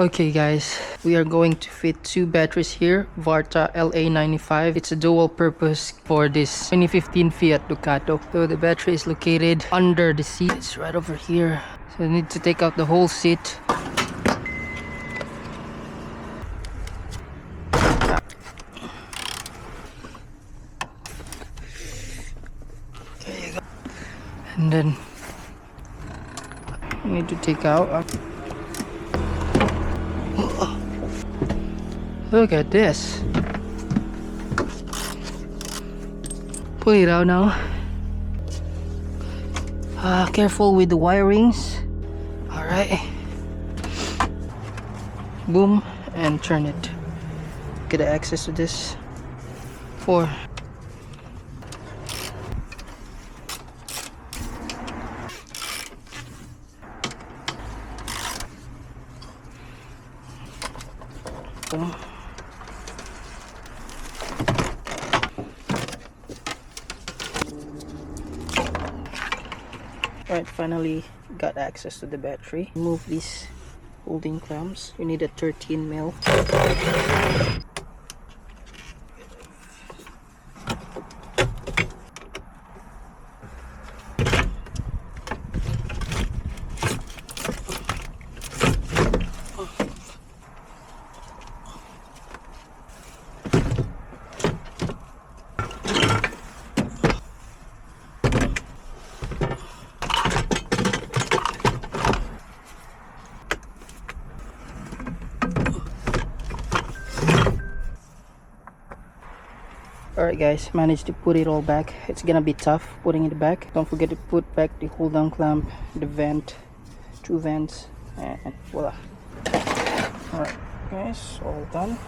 Okay guys, we are going to fit two batteries here, Varta LA95. It's a dual purpose for this 2015 Fiat Ducato. So the battery is located under the seat. It's right over here. So I need to take out the whole seat. There you go. And then I need to take out. Look at this. Pull it out now. Careful with the wirings. Alright. Boom, and turn it. Get access to this. 4. Boom. Alright, finally got access to the battery. Remove these holding clamps. You need a 13 mil. Alright guys, managed to put it all back. It's gonna be tough putting it back. Don't forget to put back the hold down clamp, the vent, 2 vents, and voila. Alright guys, all done.